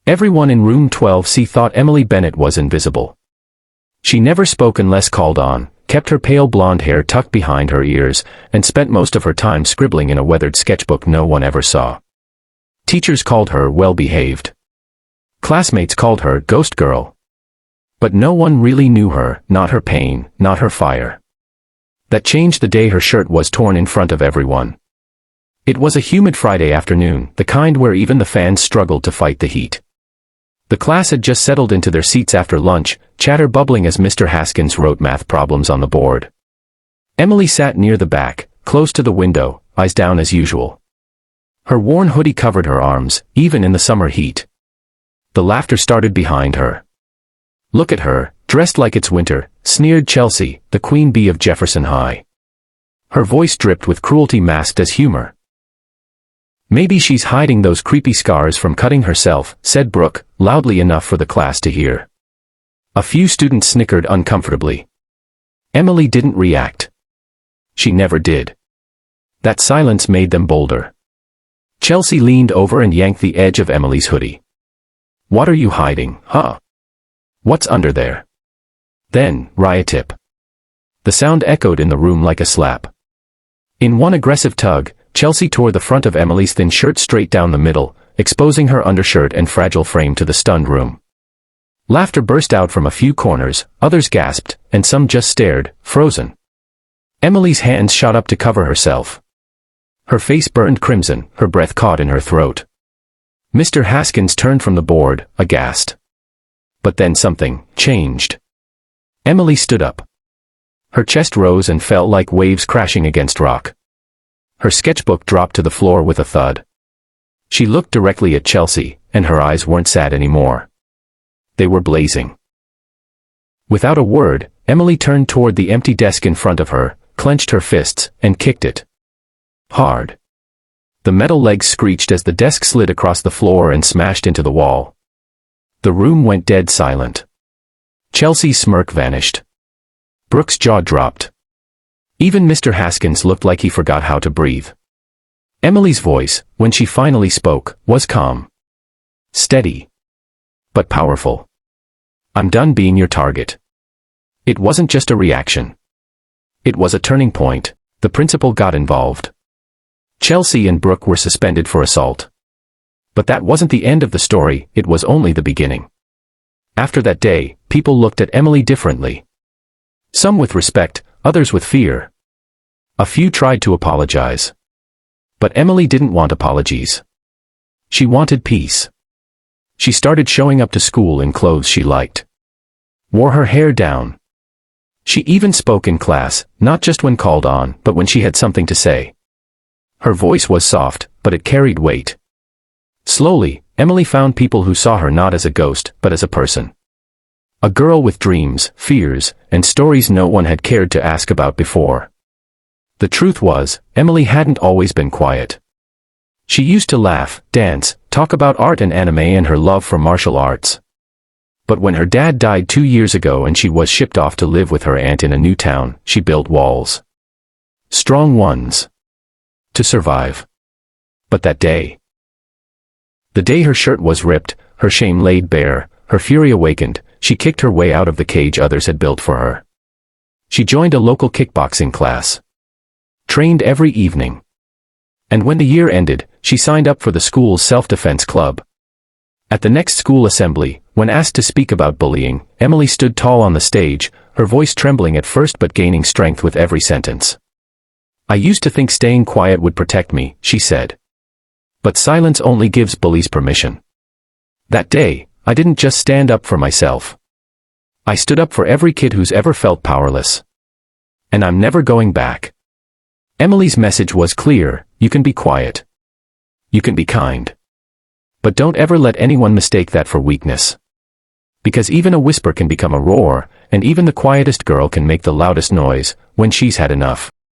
Everyone in room 12C thought Emily Bennett was invisible. She never spoke unless called on, kept her pale blonde hair tucked behind her ears, and spent most of her time scribbling in a weathered sketchbook no one ever saw. Teachers called her well-behaved. Classmates called her Ghost Girl. But no one really knew her, not her pain, not her fire. That changed the day her shirt was torn in front of everyone. It was a humid Friday afternoon, the kind where even the fans struggled to fight the heat. The class had just settled into their seats after lunch, chatter bubbling as Mr. Haskins wrote math problems on the board. Emily sat near the back, close to the window, eyes down as usual. Her worn hoodie covered her arms, even in the summer heat. The laughter started behind her. "Look at her, dressed like it's winter," sneered Chelsea, the queen bee of Jefferson High. Her voice dripped with cruelty masked as humor. "Maybe she's hiding those creepy scars from cutting herself," said Brooke, loudly enough for the class to hear. A few students snickered uncomfortably. Emily didn't react. She never did. That silence made them bolder. Chelsea leaned over and yanked the edge of Emily's hoodie. "What are you hiding, huh? What's under there?" Then, riot-tip. The sound echoed in the room like a slap. In one aggressive tug, Chelsea tore the front of Emily's thin shirt straight down the middle, exposing her undershirt and fragile frame to the stunned room. Laughter burst out from a few corners, others gasped, and some just stared, frozen. Emily's hands shot up to cover herself. Her face burned crimson, her breath caught in her throat. Mr. Haskins turned from the board, aghast. But then something changed. Emily stood up. Her chest rose and fell like waves crashing against rock. Her sketchbook dropped to the floor with a thud. She looked directly at Chelsea, and her eyes weren't sad anymore. They were blazing. Without a word, Emily turned toward the empty desk in front of her, clenched her fists, and kicked it. Hard. The metal legs screeched as the desk slid across the floor and smashed into the wall. The room went dead silent. Chelsea's smirk vanished. Brooke's jaw dropped. Even Mr. Haskins looked like he forgot how to breathe. Emily's voice, when she finally spoke, was calm. Steady. But powerful. "I'm done being your target." It wasn't just a reaction. It was a turning point. The principal got involved. Chelsea and Brooke were suspended for assault. But that wasn't the end of the story, it was only the beginning. After that day, people looked at Emily differently. Some with respect, others with fear. A few tried to apologize. But Emily didn't want apologies. She wanted peace. She started showing up to school in clothes she liked. Wore her hair down. She even spoke in class, not just when called on, but when she had something to say. Her voice was soft, but it carried weight. Slowly, Emily found people who saw her not as a ghost, but as a person. A girl with dreams, fears, and stories no one had cared to ask about before. The truth was, Emily hadn't always been quiet. She used to laugh, dance, talk about art and anime and her love for martial arts. But when her dad died 2 years ago and she was shipped off to live with her aunt in a new town, she built walls. Strong ones. To survive. But that day. The day her shirt was ripped, her shame laid bare, her fury awakened, she kicked her way out of the cage others had built for her. She joined a local kickboxing class. Trained every evening. And when the year ended, she signed up for the school's self-defense club. At the next school assembly, when asked to speak about bullying, Emily stood tall on the stage, her voice trembling at first but gaining strength with every sentence. "I used to think staying quiet would protect me," she said. "But silence only gives bullies permission." That day, I didn't just stand up for myself. I stood up for every kid who's ever felt powerless. And I'm never going back. Emily's message was clear: you can be quiet. You can be kind. But don't ever let anyone mistake that for weakness. Because even a whisper can become a roar, and even the quietest girl can make the loudest noise when she's had enough.